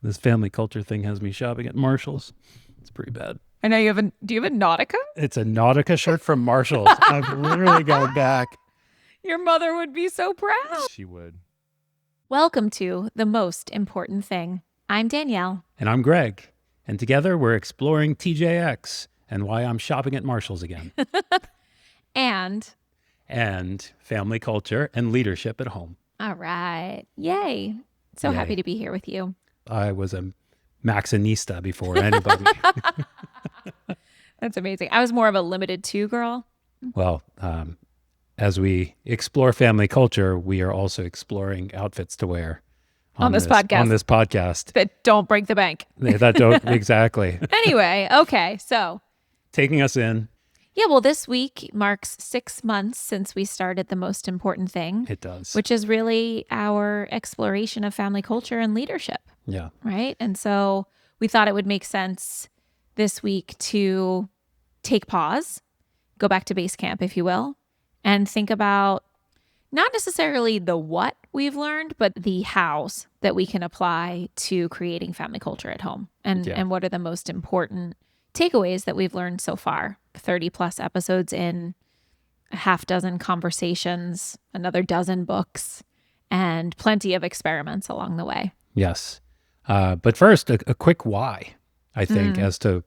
This family culture thing has me shopping at Marshall's. It's pretty bad. I know do you have a Nautica? It's a Nautica shirt from Marshall's. I've literally gone back. Your mother would be so proud. She would. Welcome to The Most Important Thing. I'm Danielle. And I'm Greg. And together we're exploring TJX and why I'm shopping at Marshall's again. And family culture and leadership at home. All right. Yay. So Yay. happy to be here with you. I was a Maxinista before anybody. That's amazing. I was more of a limited two girl. Well, as we explore family culture, we are also exploring outfits to wear on this podcast. That don't break the bank. That don't, exactly. Anyway, okay. So taking us in. Yeah, well, this week marks 6 months since we started The Most Important Thing. It does. Which is really our exploration of family culture and leadership. Yeah. Right? And so we thought it would make sense this week to take pause, go back to base camp, if you will, and think about not necessarily the what we've learned, but the hows that we can apply to creating family culture at home. And what are the most important takeaways that we've learned so far. 30 plus episodes in, a half dozen conversations, another dozen books, and plenty of experiments along the way. Yes. But first, a quick why, I think, as to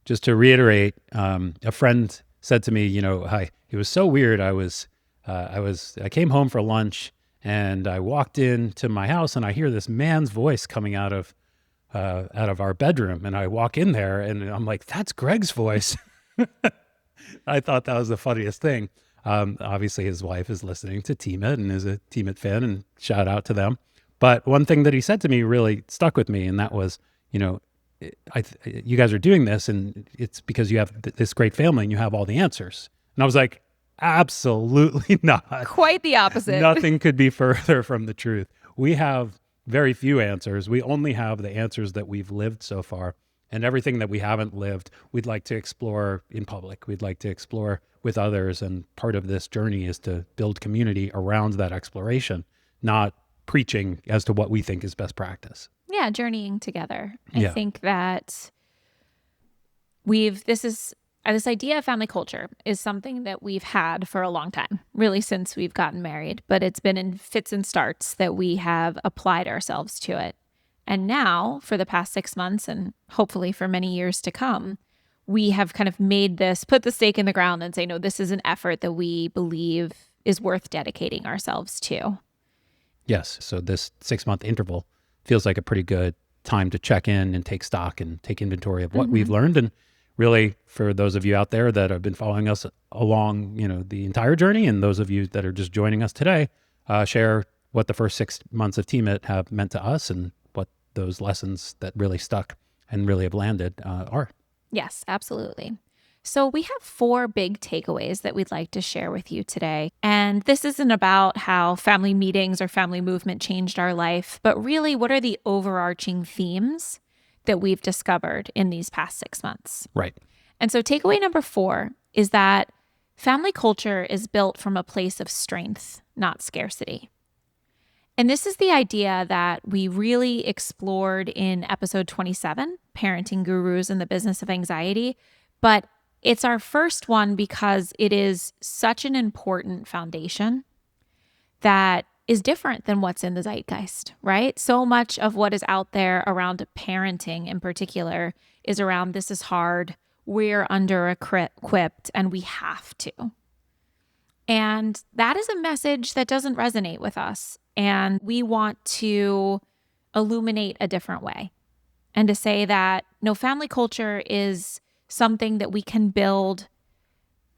just to reiterate, a friend said to me, it was so weird. I came home for lunch and I walked into my house and I hear this man's voice coming out of our bedroom, and I walk in there and I'm like, that's Greg's voice. I thought that was the funniest thing. Obviously his wife is listening to TMIT and is a TMIT fan, and shout out to them. But one thing that he said to me really stuck with me, and that was, you guys are doing this and it's because you have this great family and you have all the answers. And I was like, absolutely not. Quite the opposite. Nothing could be further from the truth. We have very few answers. We only have the answers that we've lived so far, and everything that we haven't lived, we'd like to explore in public. We'd like to explore with others. And part of this journey is to build community around that exploration, not preaching as to what we think is best practice. Yeah, journeying together. I think that this idea of family culture is something that we've had for a long time, really since we've gotten married, but it's been in fits and starts that we have applied ourselves to it. And now, for the past 6 months, and hopefully for many years to come, we have kind of put the stake in the ground and say, no, this is an effort that we believe is worth dedicating ourselves to. Yes. So this 6-month interval feels like a pretty good time to check in and take stock and take inventory of what we've learned. And really, for those of you out there that have been following us along, the entire journey, and those of you that are just joining us today, share what the first 6 months of TMIT have meant to us and what those lessons that really stuck and really have landed are. Yes, absolutely. So we have 4 big takeaways that we'd like to share with you today. And this isn't about how family meetings or family movement changed our life, but really, what are the overarching themes that we've discovered in these past 6 months? Right. And so takeaway number 4 is that family culture is built from a place of strength, not scarcity. And this is the idea that we really explored in episode 27, Parenting Gurus in the Business of Anxiety. But it's our first one because it is such an important foundation that is different than what's in the zeitgeist, right? So much of what is out there around parenting in particular is around, this is hard, we're under-equipped, and we have to. And that is a message that doesn't resonate with us. And we want to illuminate a different way and to say that, no, family culture is something that we can build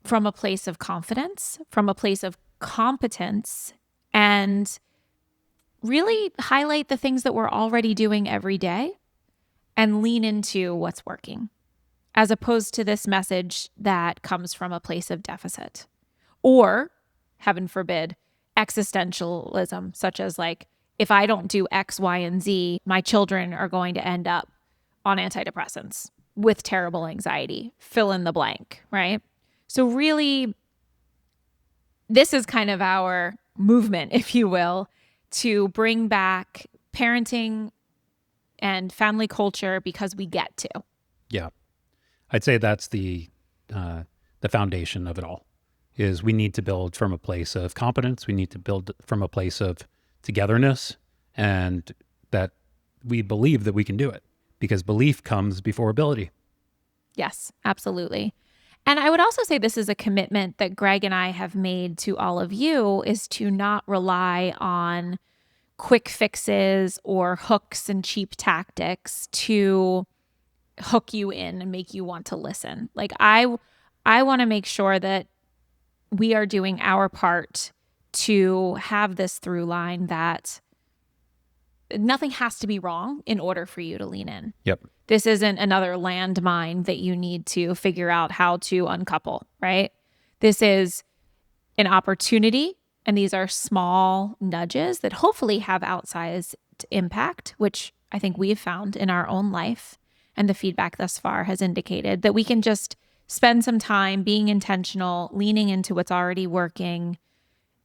from a place of confidence, from a place of competence, and really highlight the things that we're already doing every day and lean into what's working, as opposed to this message that comes from a place of deficit or, heaven forbid, existentialism, such as like, if I don't do X, Y, and Z, my children are going to end up on antidepressants with terrible anxiety, fill in the blank, right? So really, this is kind of our movement, if you will, to bring back parenting and family culture because we get to. Yeah. I'd say that's the foundation of it all. Is we need to build from a place of competence. We need to build from a place of togetherness, and that we believe that we can do it, because belief comes before ability. Yes, absolutely. And I would also say this is a commitment that Greg and I have made to all of you, is to not rely on quick fixes or hooks and cheap tactics to hook you in and make you want to listen. Like I want to make sure that we are doing our part to have this through line that nothing has to be wrong in order for you to lean in. Yep. This isn't another landmine that you need to figure out how to uncouple, right? This is an opportunity, and these are small nudges that hopefully have outsized impact, which I think we've found in our own life. And the feedback thus far has indicated that we can just spend some time being intentional, leaning into what's already working,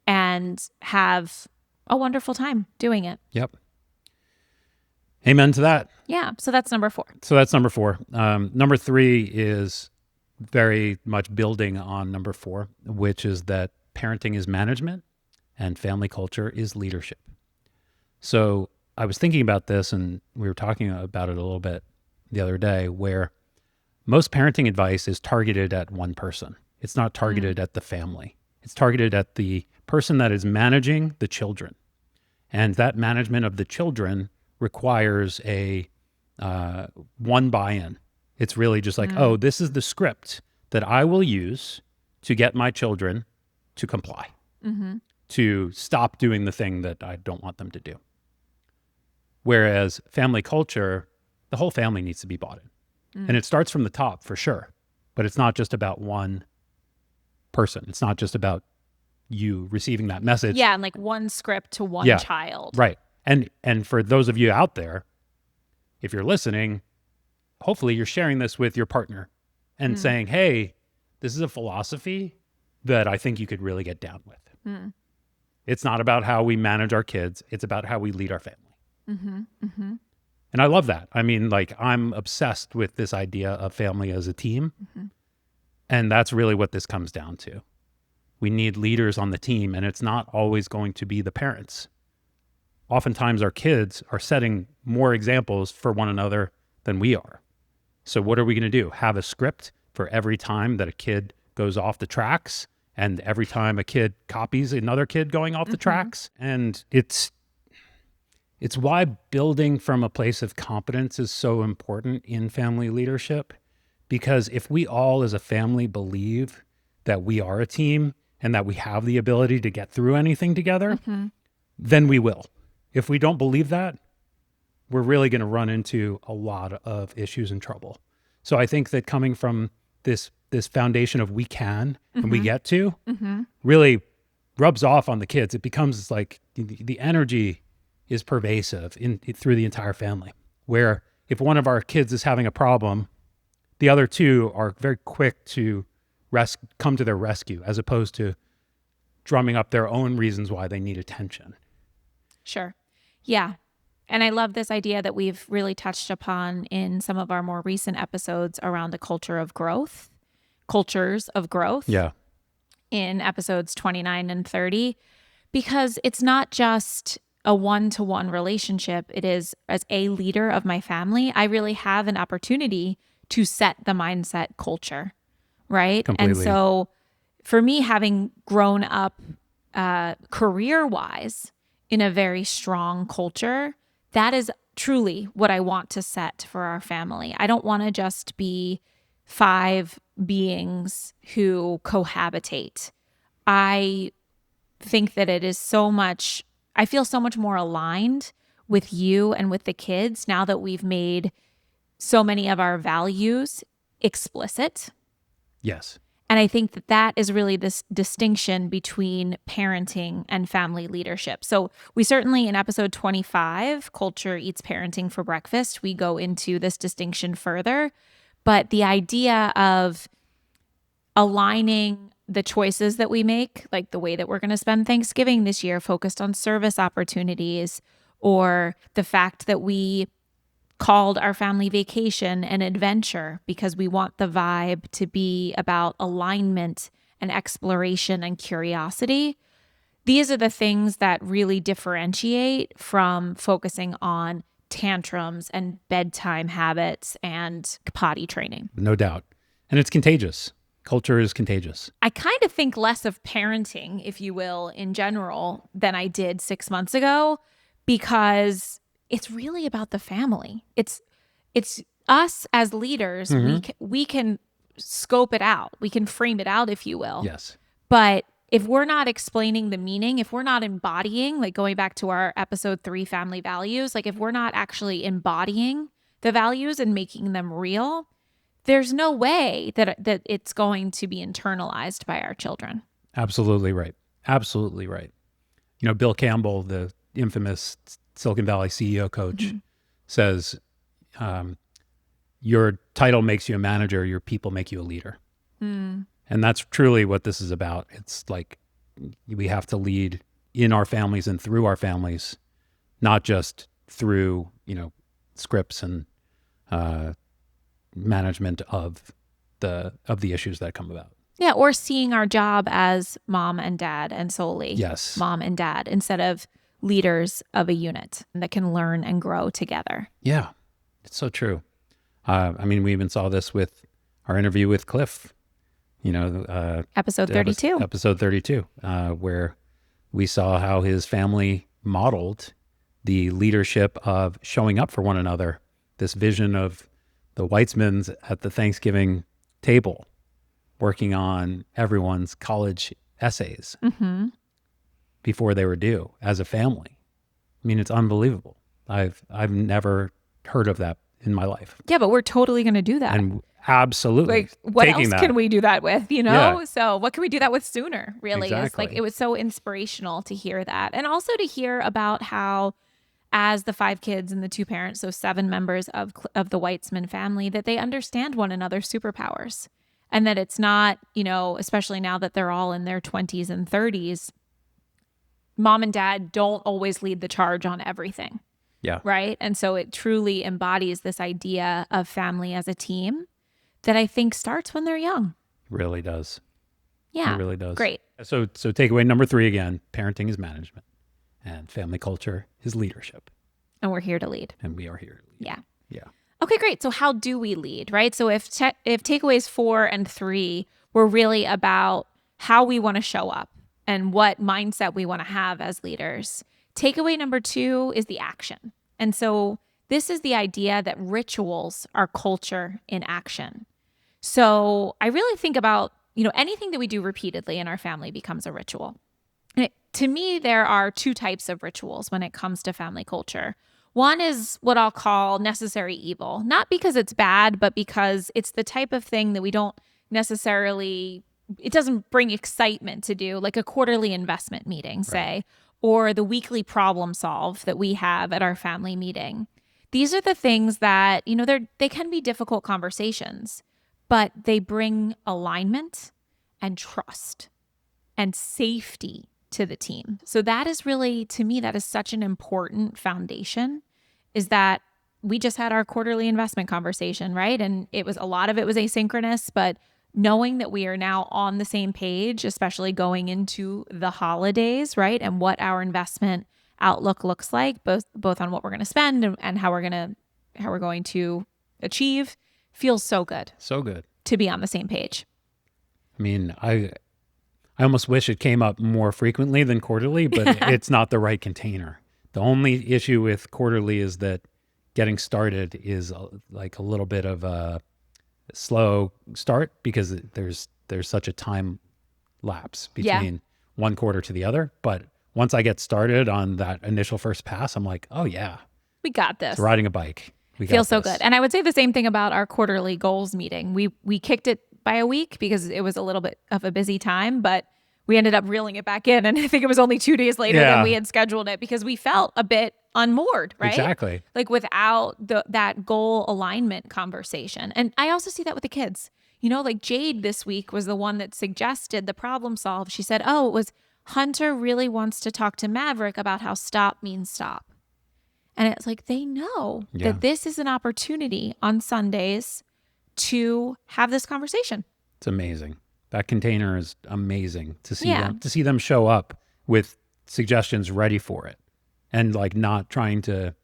and have a wonderful time doing it. Yep. Amen to that. Yeah. So that's number 4. So that's number 4. Number 3 is very much building on number 4, which is that parenting is management and family culture is leadership. So I was thinking about this, and we were talking about it a little bit the other day, where most parenting advice is targeted at one person. It's not targeted at the family. It's targeted at the person that is managing the children. And that management of the children requires a one buy-in. It's really just like, oh, this is the script that I will use to get my children to comply, to stop doing the thing that I don't want them to do. Whereas family culture, the whole family needs to be bought in. And it starts from the top for sure, but it's not just about one person. It's not just about you receiving that message. Yeah, and like one script to one child. Right. And for those of you out there, if you're listening, hopefully you're sharing this with your partner and saying, hey, this is a philosophy that I think you could really get down with. It's not about how we manage our kids. It's about how we lead our family. And I love that. I mean, like, I'm obsessed with this idea of family as a team. And that's really what this comes down to. We need leaders on the team, and it's not always going to be the parents. Oftentimes our kids are setting more examples for one another than we are. So what are we going to do? Have a script for every time that a kid goes off the tracks, and every time a kid copies another kid going off the tracks? And it's why building from a place of competence is so important in family leadership. Because if we all as a family believe that we are a team and that we have the ability to get through anything together, then we will. If we don't believe that, we're really going to run into a lot of issues and trouble. So I think that coming from this foundation of we can and we get to really rubs off on the kids. It becomes like the energy is pervasive through the entire family, where if one of our kids is having a problem, the other two are very quick to come to their rescue, as opposed to drumming up their own reasons why they need attention. Sure. Yeah. And I love this idea that we've really touched upon in some of our more recent episodes around the cultures of growth. Yeah. In episodes 29 and 30, because it's not just a one-to-one relationship. It is, as a leader of my family, I really have an opportunity to set the mindset culture, right? Completely. And so for me, having grown up career-wise in a very strong culture, that is truly what I want to set for our family. I don't want to just be 5 beings who cohabitate. I think that it is so much, I feel so much more aligned with you and with the kids now that we've made so many of our values explicit. Yes. And I think that that is really this distinction between parenting and family leadership. So we certainly, in episode 25, Culture Eats Parenting for Breakfast, we go into this distinction further. But the idea of aligning the choices that we make, like the way that we're going to spend Thanksgiving this year focused on service opportunities, or the fact that we called our family vacation an adventure because we want the vibe to be about alignment and exploration and curiosity. These are the things that really differentiate from focusing on tantrums and bedtime habits and potty training. No doubt. And it's contagious. Culture is contagious. I kind of think less of parenting, if you will, in general than I did 6 months ago, because it's really about the family. It's us as leaders. We can scope it out. We can frame it out, if you will. Yes. But if we're not explaining the meaning, if we're not embodying, like going back to our episode 3 family values, like if we're not actually embodying the values and making them real, there's no way that it's going to be internalized by our children. Absolutely right. Absolutely right. You know, Bill Campbell, the infamous Silicon Valley CEO coach, says, your title makes you a manager, your people make you a leader. And that's truly what this is about. It's like we have to lead in our families and through our families, not just through, scripts and management of the issues that come about. Yeah, or seeing our job as mom and dad and solely Yes. mom and dad instead of leaders of a unit that can learn and grow together. Yeah, it's so true. We even saw this with our interview with Cliff, Episode 32. Episode 32, where we saw how his family modeled the leadership of showing up for one another, this vision of the Weitzmans at the Thanksgiving table working on everyone's college essays before they were due as a family. I mean, it's unbelievable. I've never heard of that in my life. Yeah, but we're totally going to do that. And absolutely. Like, what else can we do that with, Yeah. So what can we do that with sooner, really? Exactly. It was so inspirational to hear that. And also to hear about how, as the 5 kids and the 2 parents, so 7 members of the Weitzman family, that they understand one another's superpowers. And that it's not, especially now that they're all in their 20s and 30s, mom and dad don't always lead the charge on everything. Yeah. Right. And so it truly embodies this idea of family as a team that I think starts when they're young. Really does. Yeah. It really does. Great. So takeaway number 3 again, parenting is management and family culture is leadership. And we're here to lead. And we are here to lead. Yeah. Yeah. Okay, great. So how do we lead, right? So if takeaways 4 and 3 were really about how we want to show up and what mindset we want to have as leaders, takeaway number 2 is the action. And so this is the idea that rituals are culture in action. So I really think about, anything that we do repeatedly in our family becomes a ritual. And to me, there are 2 types of rituals when it comes to family culture. One is what I'll call necessary evil, not because it's bad, but because it's the type of thing that we don't necessarily, it doesn't bring excitement to do, like a quarterly investment meeting, say, or the weekly problem solve that we have at our family meeting. These are the things that, they can be difficult conversations, but they bring alignment and trust and safety to the team. So that is really, to me, that is such an important foundation, is that we just had our quarterly investment conversation, right? And a lot of it was asynchronous, but knowing that we are now on the same page, especially going into the holidays, right? And what our investment outlook looks like, both on what we're going to spend and how we're going to achieve, feels so good. So good. To be on the same page. I mean, I almost wish it came up more frequently than quarterly, but it's not the right container. The only issue with quarterly is that getting started is like a little bit of a slow start because there's such a time lapse between one quarter to the other. But once I get started on that initial first pass, I'm like, oh yeah, we got this. It's riding a bike. Feels so good. And I would say the same thing about our quarterly goals meeting. We kicked it by a week because it was a little bit of a busy time, but we ended up reeling it back in. And I think it was only 2 days later than we had scheduled it because we felt a bit unmoored, right? Exactly. Like without that goal alignment conversation. And I also see that with the kids. Like Jade this week was the one that suggested the problem solve. She said, it was Hunter really wants to talk to Maverick about how stop means stop. And it's like they know Yeah. that this is an opportunity on Sundays to have this conversation. It's amazing. That container is amazing to see Yeah. them show up with suggestions ready for it and like not trying to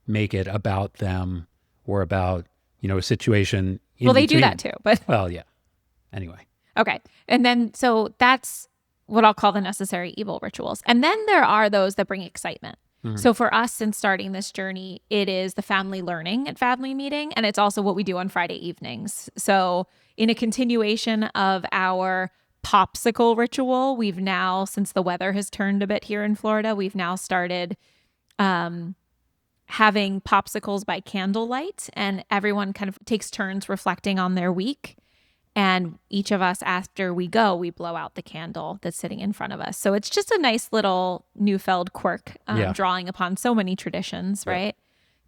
make it about them or about, a situation in Well, they do between. that too, but Well, yeah. Anyway. okay. And then, so that's what I'll call the necessary evil rituals. And then there are those that bring excitement. So for us, since starting this journey, it is the family learning at family meeting. And it's also what we do on Friday evenings. So in a continuation of our popsicle ritual, we've now, since the weather has turned a bit here in Florida, we've now started having popsicles by candlelight, and everyone kind of takes turns reflecting on their week. And each of us, after we go, we blow out the candle that's sitting in front of us. So it's just a nice little Neufeld quirk, drawing upon so many traditions, right?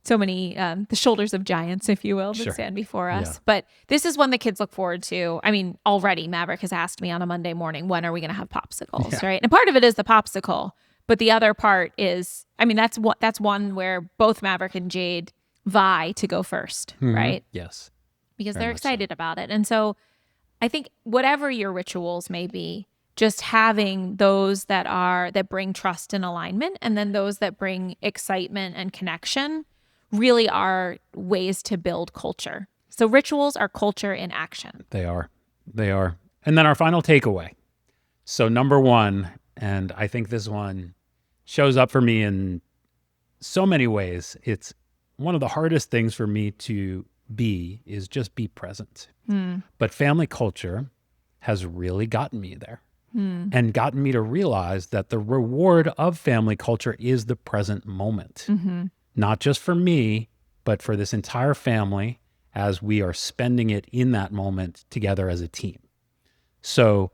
So many, the shoulders of giants, if you will, that stand before us. Yeah. But this is one the kids look forward to. I mean, already Maverick has asked me on a Monday morning, when are we going to have popsicles, right? And part of it is the popsicle. But the other part is, I mean, that's one where both Maverick and Jade vie to go first, right? Yes. Because Very they're much so. excited about it. And so I think whatever your rituals may be, just having those that bring trust and alignment, and then those that bring excitement and connection really are ways to build culture. So rituals are culture in action. They are. And then our final takeaway. So number one, and I think this one shows up for me in so many ways. It's one of the hardest things for me to be is just be present. But family culture has really gotten me there and gotten me to realize that the reward of family culture is the present moment, not just for me, but for this entire family as we are spending it in that moment together as a team. So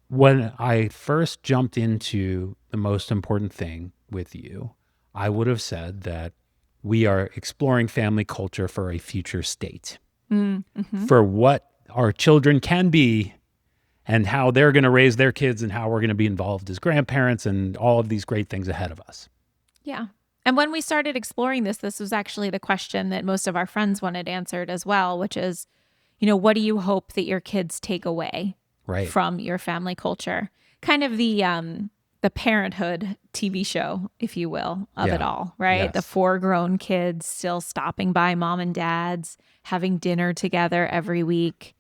when I first jumped into the most important thing with you, I would have said that we are exploring family culture for a future state, for what our children can be and how they're going to raise their kids and how we're going to be involved as grandparents and all of these great things ahead of us. Yeah. And when we started exploring this was actually the question that most of our friends wanted answered as well, which is, what do you hope that your kids take away from your family culture? Kind of the Parenthood TV show, if you will, of it all, right? Yes. The 4 grown kids still stopping by mom and dad's, having dinner together every week.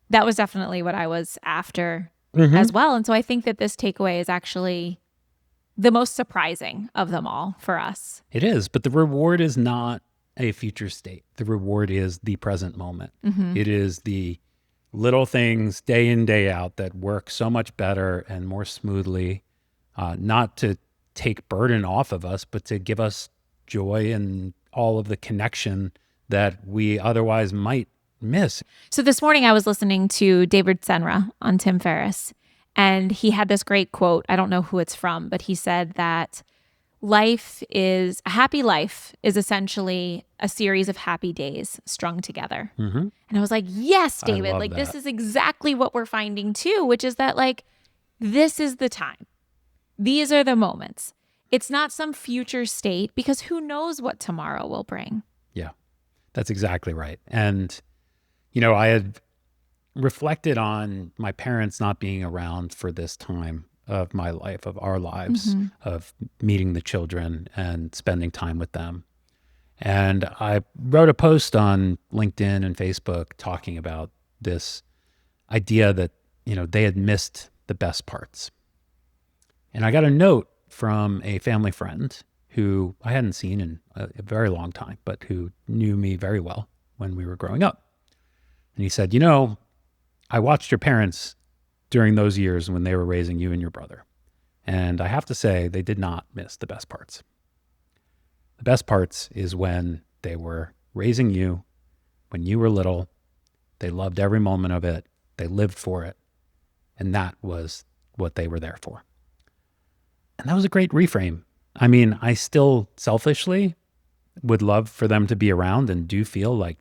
That was definitely what I was after as well. And so I think that this takeaway is actually the most surprising of them all for us. It is, but the reward is not a future state. The reward is the present moment. It is the little things day in, day out that work so much better and more smoothly, not to take burden off of us, but to give us joy and all of the connection that we otherwise might miss. So this morning I was listening to David Senra on Tim Ferriss, and he had this great quote. I don't know who it's from, but he said that a happy life is essentially a series of happy days strung together. And I was like, yes, David, like this is exactly what we're finding too, which is that like, this is the time. These are the moments. It's not some future state because who knows what tomorrow will bring. Yeah, that's exactly right. And, I had reflected on my parents not being around for this time of my life, of our lives, of meeting the children and spending time with them. And I wrote a post on LinkedIn and Facebook talking about this idea that, they had missed the best parts. And I got a note from a family friend who I hadn't seen in a very long time, but who knew me very well when we were growing up. And he said, I watched your parents during those years when they were raising you and your brother. And I have to say, they did not miss the best parts. The best parts is when they were raising you, when you were little. They loved every moment of it. They lived for it. And that was what they were there for. And that was a great reframe. I mean, I still selfishly would love for them to be around and do feel like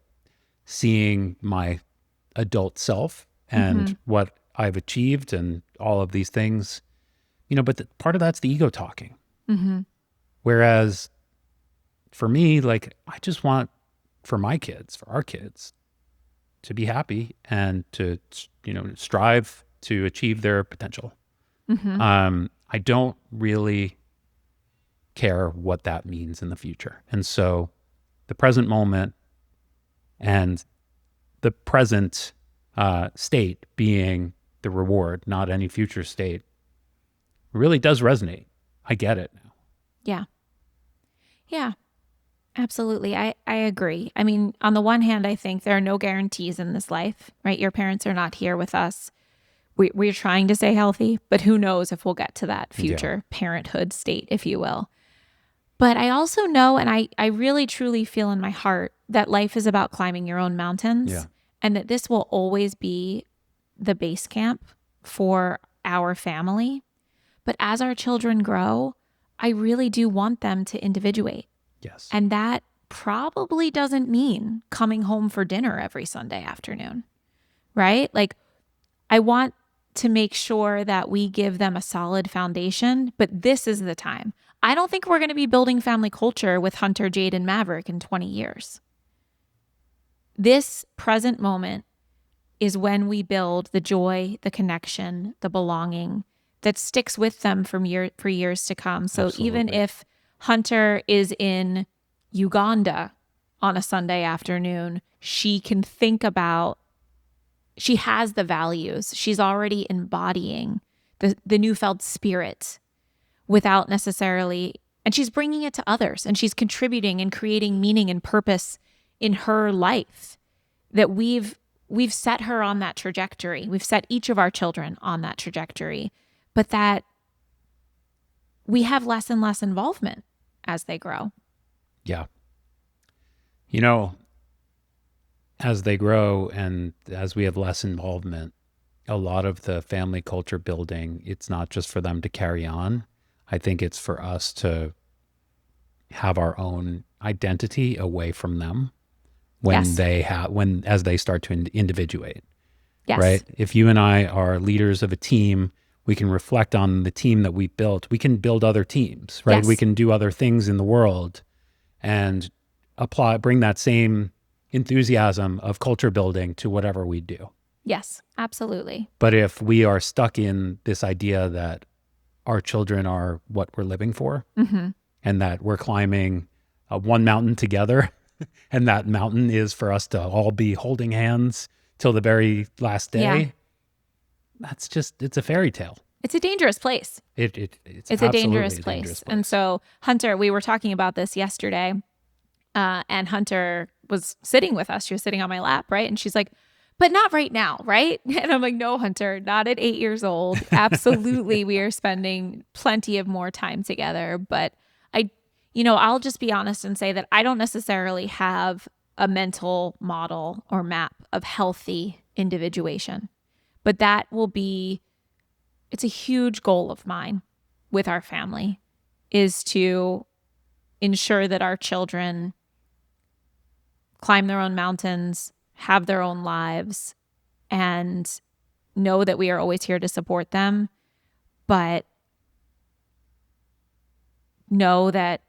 seeing my adult self and what I've achieved and all of these things, but part of that's the ego talking. Whereas for me, like, I just want for my kids, for our kids, to be happy and to, strive to achieve their potential. Mm-hmm. I don't really care what that means in the future. And so the present moment and the present state being the reward, not any future state, really does resonate. I get it now. Yeah. Yeah. Absolutely. I agree. I mean, on the one hand, I think there are no guarantees in this life, right? Your parents are not here with us. We're trying to stay healthy, but who knows if we'll get to that Yeah. future parenthood state, if you will. But I also know, and I really truly feel in my heart that life is about climbing your own Yeah. mountains and that this will always be the base camp for our family. But as our children grow, I really do want them to individuate. Yes. And that probably doesn't mean coming home for dinner every Sunday afternoon, right? Like, I want to make sure that we give them a solid foundation, but this is the time. I don't think we're going to be building family culture with Hunter, Jade, and Maverick in 20 years. This present moment is when we build the joy, the connection, the belonging that sticks with them for years to come. So even Absolutely. if Hunter is in Uganda on a Sunday afternoon, she can think about, she has the values. She's already embodying the newfound spirit without necessarily, and she's bringing it to others and she's contributing and creating meaning and purpose in her life that we've set her on that trajectory. We've set each of our children on that trajectory, but that we have less and less involvement as they grow. Yeah. As they grow and as we have less involvement, a lot of the family culture building, it's not just for them to carry on. I think it's for us to have our own identity away from them Yes. as they start to individuate, Yes. right? If you and I are leaders of a team, we can reflect on the team that we built. We can build other teams, right? We Yes. can do other things in the world and bring that same enthusiasm of culture building to whatever we do. Yes. Absolutely. But if we are stuck in this idea that our children are what we're living for Mm-hmm. and that we're climbing one mountain together and that mountain is for us to all be holding hands till the very last Yeah. day, it's a fairy tale. It's a dangerous place. It's a absolutely dangerous a place. dangerous And place. so, Hunter, we were talking about this yesterday, and Hunter was sitting with us. She was sitting on my lap, right? And she's like, but not right now, right? And I'm like, no, Hunter, not at 8 years old. Absolutely, we are spending plenty of more time together. But I'll just be honest and say that I don't necessarily have a mental model or map of healthy individuation. But it's a huge goal of mine with our family, is to ensure that our children climb their own mountains, have their own lives, and know that we are always here to support them, but know that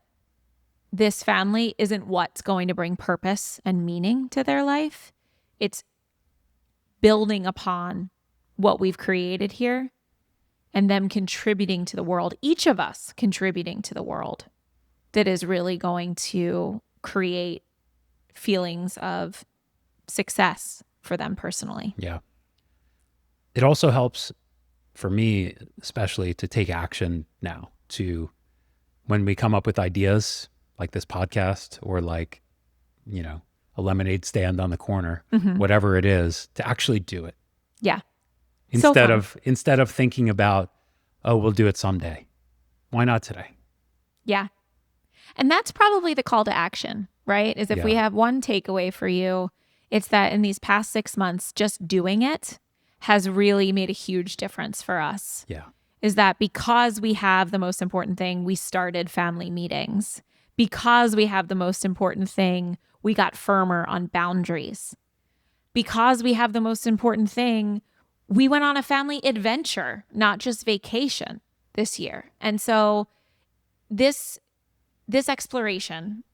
this family isn't what's going to bring purpose and meaning to their life. It's building upon what we've created here and them contributing to the world, each of us contributing to the world, that is really going to create feelings of success for them personally. Yeah. It also helps for me, especially, to take action now, to when we come up with ideas like this podcast or like, a lemonade stand on the corner, Mm-hmm. whatever it is, to actually do it. Yeah. Instead fun. of thinking about, oh, we'll do it someday. Why not today? Yeah. And that's probably the call to action, right? Is if we Yeah. have one takeaway for you, it's that in these past 6 months, just doing it has really made a huge difference for us. Yeah. Is that because we have the most important thing, we started family meetings. Because we have the most important thing, we got firmer on boundaries. Because we have the most important thing, we went on a family adventure, not just vacation this year. And so this this exploration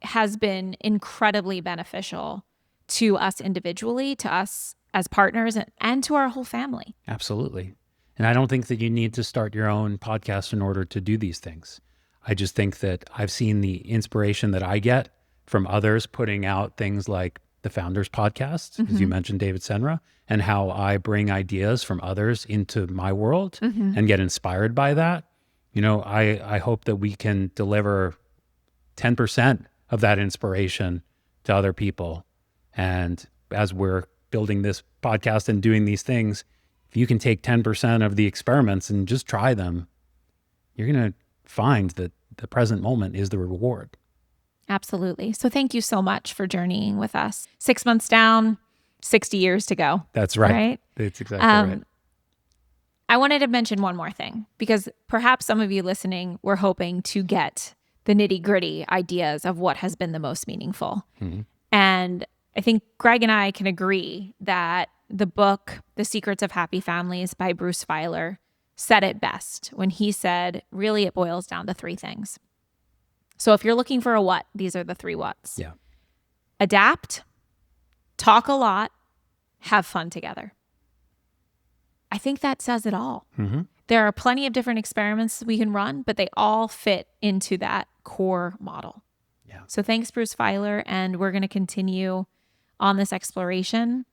has been incredibly beneficial to us individually, to us as partners, and to our whole family. Absolutely. And I don't think that you need to start your own podcast in order to do these things. I just think that I've seen the inspiration that I get from others putting out things like the Founders Podcast, as you mentioned, David Senra, and how I bring ideas from others into my world and get inspired by that. You know, I hope that we can deliver 10% of that inspiration to other people. And as we're building this podcast and doing these things, if you can take 10% of the experiments and just try them, you're going to find that the present moment is the reward. Absolutely. So thank you so much for journeying with us. 6 months down, 60 years to go. That's right. Right? That's exactly right. I wanted to mention one more thing, because perhaps some of you listening were hoping to get the nitty-gritty ideas of what has been the most meaningful. And I think Greg and I can agree that the book, The Secrets of Happy Families by Bruce Feiler, said it best when he said, really, it boils down to three things. So if you're looking for a what, these are the three whats. Yeah. Adapt, talk a lot, have fun together. I think that says it all. There are plenty of different experiments we can run, but they all fit into that core model. Yeah. So thanks, Bruce Feiler, and we're going to continue on this exploration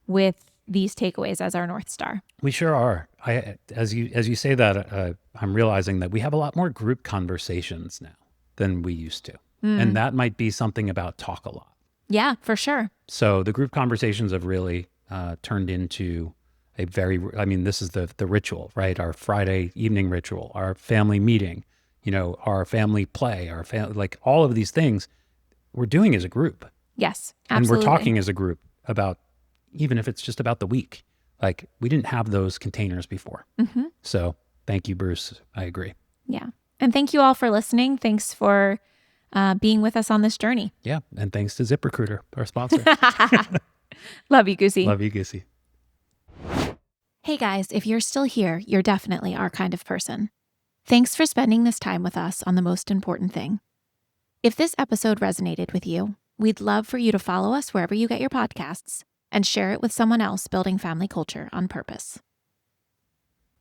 with these takeaways as our North Star. We sure are. As you say that, I'm realizing that we have a lot more group conversations now than we used to. And that might be something about talk a lot. Yeah, for sure. So the group conversations have really turned into a very, I mean, this is the ritual, right? Our Friday evening ritual, our family meeting, you know, our family play, our family, like all of these things we're doing as a group. Yes, And absolutely. we're talking as a group about, even if it's just about the week, like we didn't have those containers before. So thank you, Bruce. I agree. Yeah. And thank you all for listening. Thanks for being with us on this journey. Yeah. And thanks to ZipRecruiter, our sponsor. Love you, Goosey. Love you, Goosey. Hey guys, if you're still here, you're definitely our kind of person. Thanks for spending this time with us on the most important thing. If this episode resonated with you, we'd love for you to follow us wherever you get your podcasts and share it with someone else building family culture on purpose.